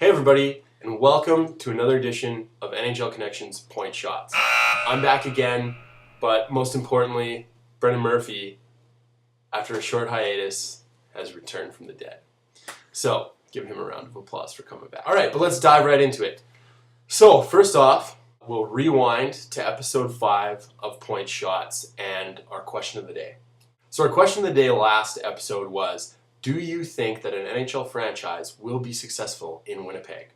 Hey everybody, and welcome to another edition of NHL Connections Point Shots. I'm back again, but most importantly, Brendan Murphy, after a short hiatus, has returned from the dead. So, give him a round of applause for coming back. Alright, but let's dive right into it. So, first off, we'll rewind to episode 5 of Point Shots and our question of the day. So our question of the day last episode was, do you think that an NHL franchise will be successful in Winnipeg?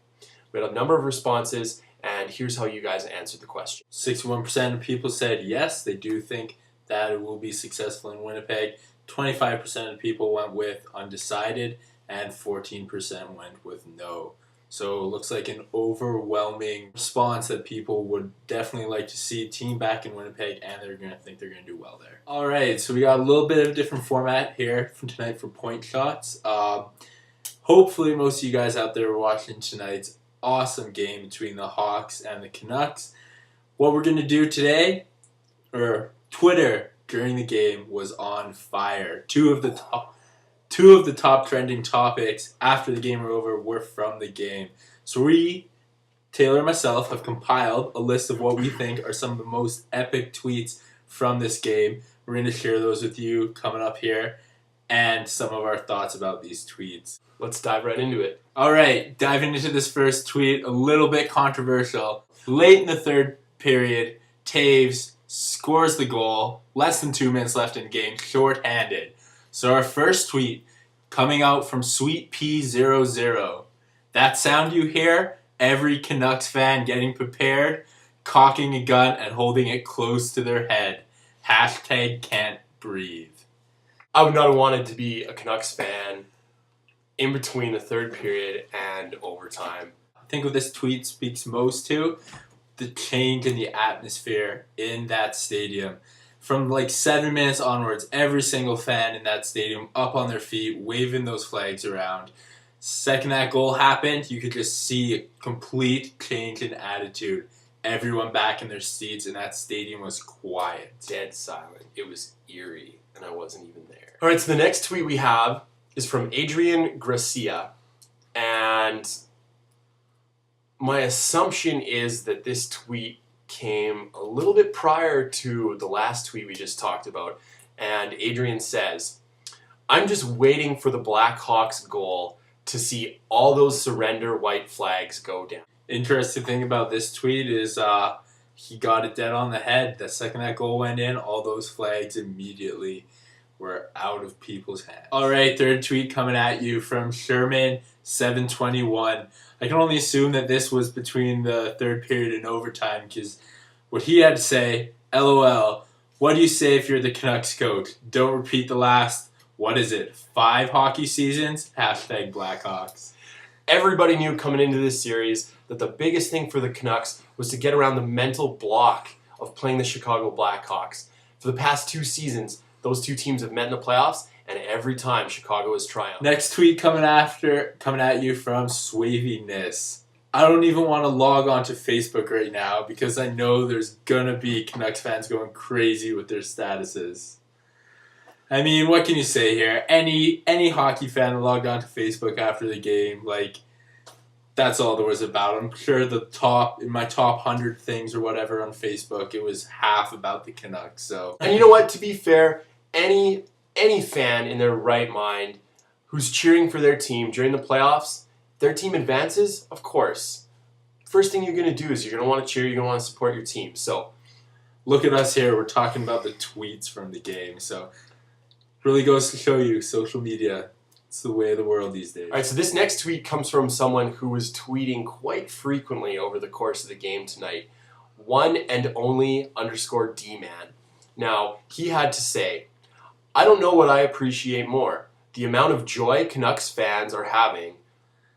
We had a number of responses, and here's how you guys answered the question. 61% of people said yes, they do think that it will be successful in Winnipeg. 25% of people went with undecided, and 14% went with no. So it looks like an overwhelming response that people would definitely like to see a team back in Winnipeg, and they're going to think they're going to do well there. All right, so we got a little bit of a different format here from tonight for Point Shots. Hopefully most of you guys out there are watching tonight's awesome game between the Hawks and the Canucks. What we're going to do today, Twitter during the game was on fire. Two of the top trending topics after the game were over were from the game. So we, Taylor and myself, have compiled a list of what we think are some of the most epic tweets from this game. We're going to share those with you coming up here and some of our thoughts about these tweets. Let's dive right into it. All right, diving into this first tweet, a little bit controversial. Late in the third period, Taves scores the goal, less than 2 minutes left in the game, shorthanded. So our first tweet coming out from Sweet P00. That sound you hear, every Canucks fan getting prepared, cocking a gun and holding it close to their head. Hashtag can't breathe. I would not have wanted to be a Canucks fan in between the third period and overtime. I think what this tweet speaks most to, the change in the atmosphere in that stadium. From like 7 minutes onwards, every single fan in that stadium up on their feet, waving those flags around. Second that goal happened, you could just see a complete change in attitude. Everyone back in their seats, and that stadium was quiet. Dead silent. It was eerie, and I wasn't even there. All right, so the next tweet we have is from Adrian Gracia, and my assumption is that this tweet came a little bit prior to the last tweet we just talked about, and Adrian says, I'm just waiting for the Blackhawks goal to see all those surrender white flags go down. Interesting thing about this tweet is he got it dead on the head. The second that goal went in, all those flags immediately were out of people's hands. All right, third tweet coming at you from Sherman721. I can only assume that this was between the third period and overtime, because what he had to say, LOL, what do you say if you're the Canucks coach? Don't repeat the last, 5 hockey seasons? Hashtag Blackhawks. Everybody knew coming into this series that the biggest thing for the Canucks was to get around the mental block of playing the Chicago Blackhawks. For the past 2 seasons, those two teams have met in the playoffs, and every time Chicago has triumphed. Next tweet coming at you from Swaviness. I don't even want to log on to Facebook right now because I know there's gonna be Canucks fans going crazy with their statuses. I mean, what can you say here? Any hockey fan that logged on to Facebook after the game, like, that's all there was about. I'm sure in my top 100 things or whatever on Facebook, it was half about the Canucks. So, and you know what? To be fair, any fan in their right mind who's cheering for their team during the playoffs, their team advances, of course. First thing you're going to do is you're going to want to cheer, you're going to want to support your team. So, look at us here. We're talking about the tweets from the game. So, really goes to show you, social media, it's the way of the world these days. All right, so this next tweet comes from someone who was tweeting quite frequently over the course of the game tonight. One and only _D-man. Now, he had to say, I don't know what I appreciate more, the amount of joy Canucks fans are having,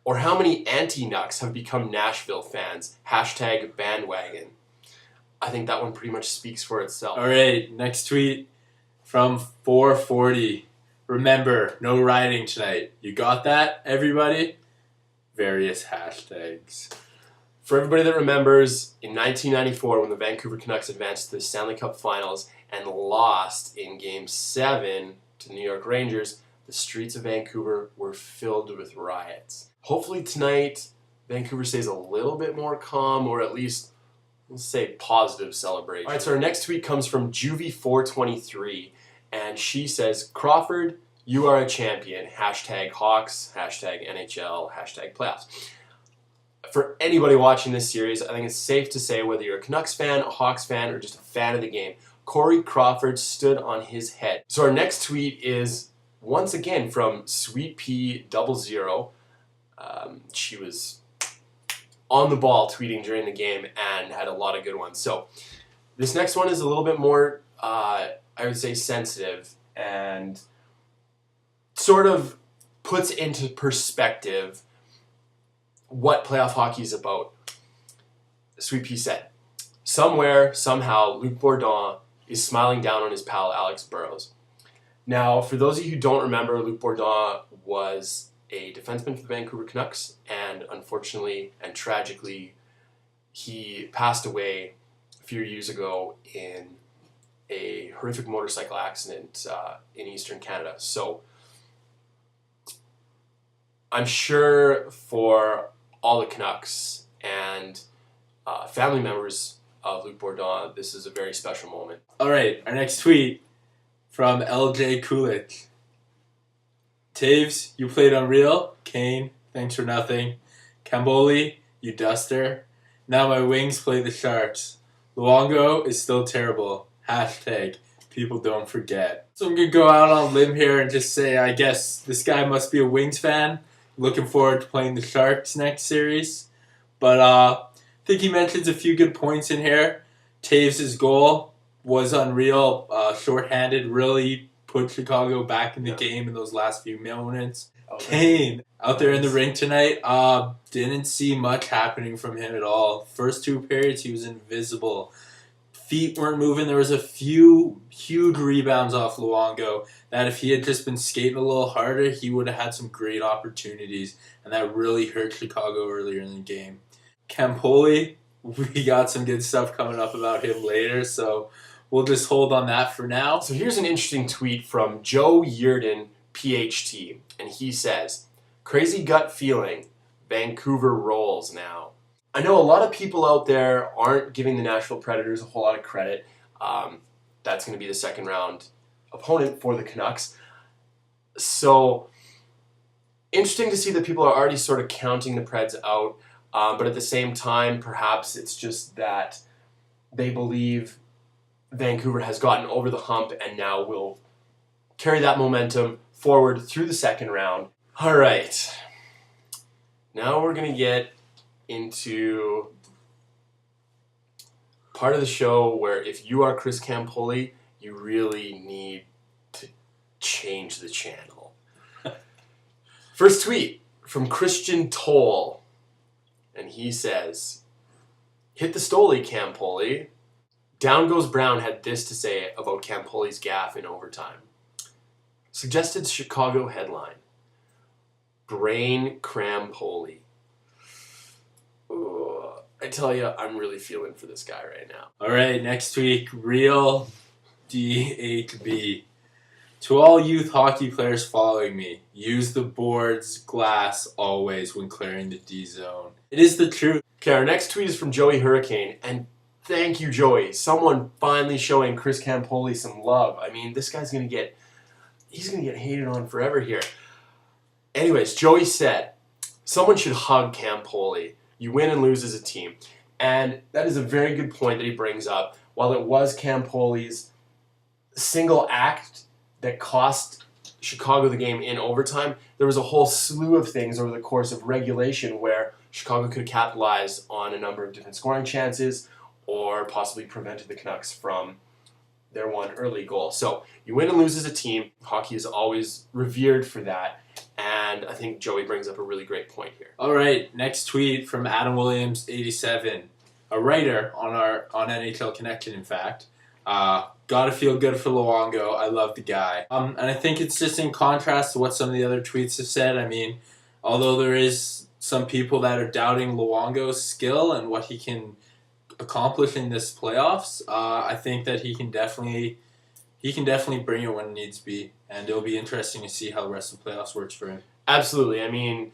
or how many anti-Nucks have become Nashville fans. Hashtag bandwagon. I think that one pretty much speaks for itself. All right, next tweet from 440. Remember, no rioting tonight. You got that, everybody? Various hashtags. For everybody that remembers, in 1994, when the Vancouver Canucks advanced to the Stanley Cup Finals and lost in Game 7 to the New York Rangers, the streets of Vancouver were filled with riots. Hopefully tonight Vancouver stays a little bit more calm, or at least, let's say, positive celebration. All right, so our next tweet comes from Juvie423, and she says, Crawford, you are a champion. Hashtag Hawks, hashtag NHL, hashtag playoffs. For anybody watching this series, I think it's safe to say whether you're a Canucks fan, a Hawks fan, or just a fan of the game, Corey Crawford stood on his head. So our next tweet is once again from Sweet P00. She was on the ball tweeting during the game and had a lot of good ones. So this next one is a little bit more, I would say, sensitive and sort of puts into perspective what playoff hockey is about. Sweet P said, somewhere, somehow, Luc Bourdon is smiling down on his pal Alex Burrows. Now, for those of you who don't remember, Luc Bourdon was a defenseman for the Vancouver Canucks, and unfortunately and tragically, he passed away a few years ago in a horrific motorcycle accident in Eastern Canada. So I'm sure for all the Canucks and family members of Luc Bourdon, this is a very special moment. All right, our next tweet from LJ Kulich. Taves, you played unreal. Kane, thanks for nothing. Camboli, you duster. Now my wings play the Sharks. Luongo is still terrible. Hashtag people don't forget. So I'm going to go out on a limb here and just say I guess this guy must be a Wings fan. Looking forward to playing the Sharks next series. But I think he mentions a few good points in here. Taves' goal was unreal. Shorthanded, really put Chicago back in the game in those last few minutes. Kane, out there in the rink tonight, didn't see much happening from him at all. First two periods, he was invisible. Feet weren't moving. There was a few huge rebounds off Luongo that if he had just been skating a little harder, he would have had some great opportunities, and that really hurt Chicago earlier in the game. Campoli, we got some good stuff coming up about him later, so we'll just hold on that for now. So here's an interesting tweet from Joe Yerdon, PhD, and he says, crazy gut feeling, Vancouver rolls now. I know a lot of people out there aren't giving the Nashville Predators a whole lot of credit. That's going to be the second round opponent for the Canucks. So interesting to see that people are already sort of counting the Preds out, but at the same time, perhaps it's just that they believe Vancouver has gotten over the hump and now will carry that momentum forward through the second round. All right. Now we're going to get into part of the show where if you are Chris Campoli, you really need to change the channel. First tweet from Christian Toll, and he says, hit the Stoli, Campoli. Down Goes Brown had this to say about Campoli's gaffe in overtime. Suggested Chicago headline, Brain Crampoli. I tell you, I'm really feeling for this guy right now. All right, next week, Real DHB. To all youth hockey players following me, use the board's glass always when clearing the D zone. It is the truth. Okay, our next tweet is from Joey Hurricane, and thank you, Joey. Someone finally showing Chris Campoli some love. I mean, this guy's gonna get hated on forever here. Anyways, Joey said, someone should hug Campoli. You win and lose as a team. And that is a very good point that he brings up. While it was Campoli's single act that cost Chicago the game in overtime, there was a whole slew of things over the course of regulation where Chicago could capitalize on a number of different scoring chances or possibly prevented the Canucks from their one early goal. So you win and lose as a team. Hockey is always revered for that. And I think Joey brings up a really great point here. All right, next tweet from Adam Williams, 87, a writer on NHL Connection, in fact. Gotta feel good for Luongo. I love the guy. And I think it's just in contrast to what some of the other tweets have said. I mean, although there is some people that are doubting Luongo's skill and what he can accomplish in this playoffs, I think that he can definitely bring it when it needs to be, and it'll be interesting to see how the rest of the playoffs works for him. Absolutely. I mean,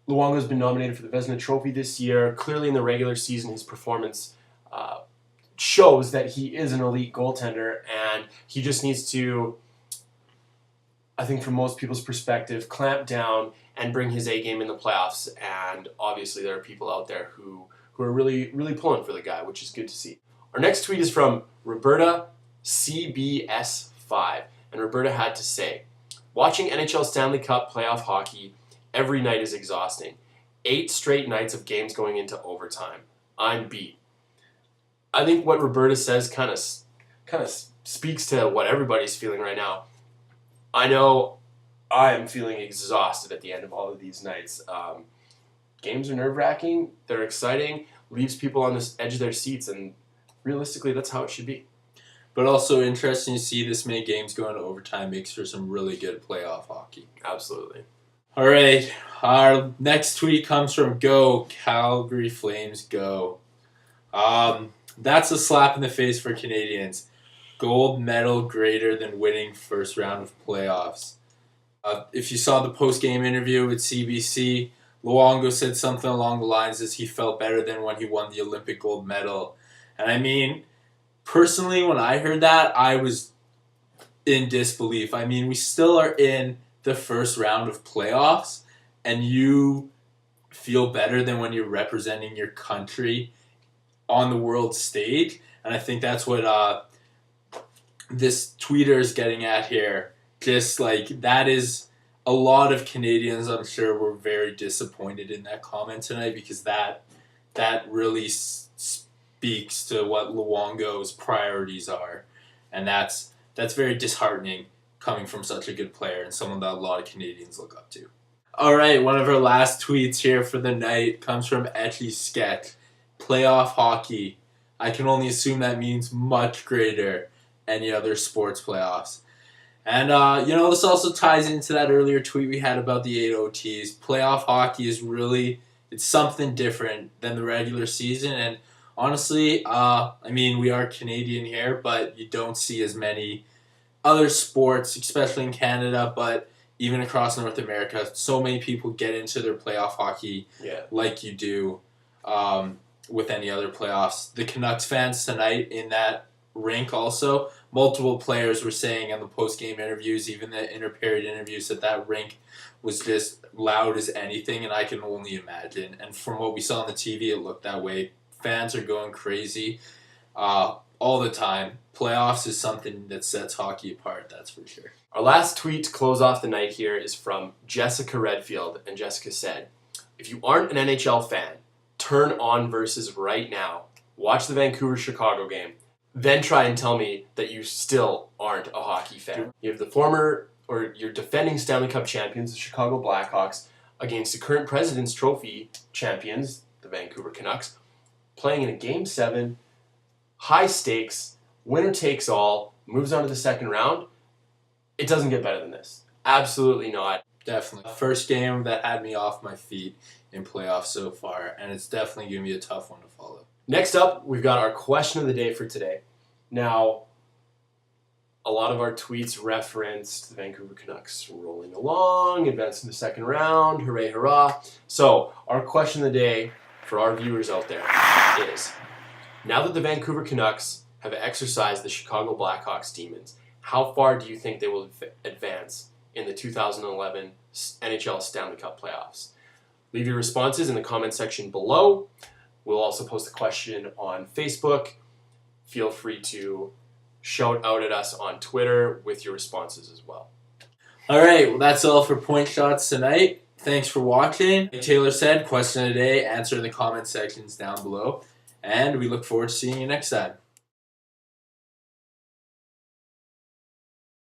Luongo's been nominated for the Vezina Trophy this year. Clearly in the regular season, his performance shows that he is an elite goaltender, and he just needs to, I think from most people's perspective, clamp down and bring his A game in the playoffs. And obviously there are people out there who are really, really pulling for the guy, which is good to see. Our next tweet is from Roberta CBS5, and Roberta had to say, watching NHL Stanley Cup playoff hockey every night is exhausting. 8 straight nights of games going into overtime. I'm beat. I think what Roberta says kind of speaks to what everybody's feeling right now. I know I am feeling exhausted at the end of all of these nights. Games are nerve-wracking. They're exciting. Leaves people on the edge of their seats, and realistically, that's how it should be. But also interesting to see this many games go into overtime makes for some really good playoff hockey. Absolutely. All right, our next tweet comes from Go Calgary Flames Go. That's a slap in the face for Canadians. Gold medal greater than winning first round of playoffs. If you saw the post-game interview with CBC, Luongo said something along the lines as he felt better than when he won the Olympic gold medal. And I mean, personally, when I heard that, I was in disbelief. I mean, we still are in the first round of playoffs, and you feel better than when you're representing your country on the world stage. And I think that's what this tweeter is getting at here. Just like, that is a lot of Canadians, I'm sure, were very disappointed in that comment tonight, because that really speaks to what Luongo's priorities are. And that's very disheartening coming from such a good player and someone that a lot of Canadians look up to. All right, one of our last tweets here for the night comes from Etchy Sketch. Playoff hockey. I can only assume that means much greater any other sports playoffs. And, this also ties into that earlier tweet we had about the 8 OTs. Playoff hockey is really, it's something different than the regular season. And honestly, we are Canadian here, but you don't see as many other sports, especially in Canada, but even across North America. So many people get into their playoff hockey like you do with any other playoffs. The Canucks fans tonight in that rink also, multiple players were saying in the post-game interviews, even the inter-period interviews, that rink was just loud as anything, and I can only imagine. And from what we saw on the TV, it looked that way. Fans are going crazy all the time. Playoffs is something that sets hockey apart, that's for sure. Our last tweet to close off the night here is from Jessica Redfield, and Jessica said, if you aren't an NHL fan, turn on Versus right now. Watch the Vancouver-Chicago game. Then try and tell me that you still aren't a hockey fan. You have your defending Stanley Cup champions, the Chicago Blackhawks, against the current President's Trophy champions, the Vancouver Canucks, playing in a Game 7, high stakes, winner takes all, moves on to the second round. It doesn't get better than this. Absolutely not. Definitely. First game that had me off my feet in playoffs so far, and it's definitely going to be a tough one to follow. Next up, we've got our question of the day for today. Now, a lot of our tweets referenced the Vancouver Canucks rolling along, advancing to the second round, hooray, hurrah. So, our question of the day for our viewers out there is, now that the Vancouver Canucks have exercised the Chicago Blackhawks demons, how far do you think they will advance in the 2011 NHL Stanley Cup playoffs? Leave your responses in the comment section below. We'll also post the question on Facebook. Feel free to shout out at us on Twitter with your responses as well. All right, well, that's all for Point Shots tonight. Thanks for watching. Like Taylor said, question of the day, answer in the comment sections down below. And we look forward to seeing you next time.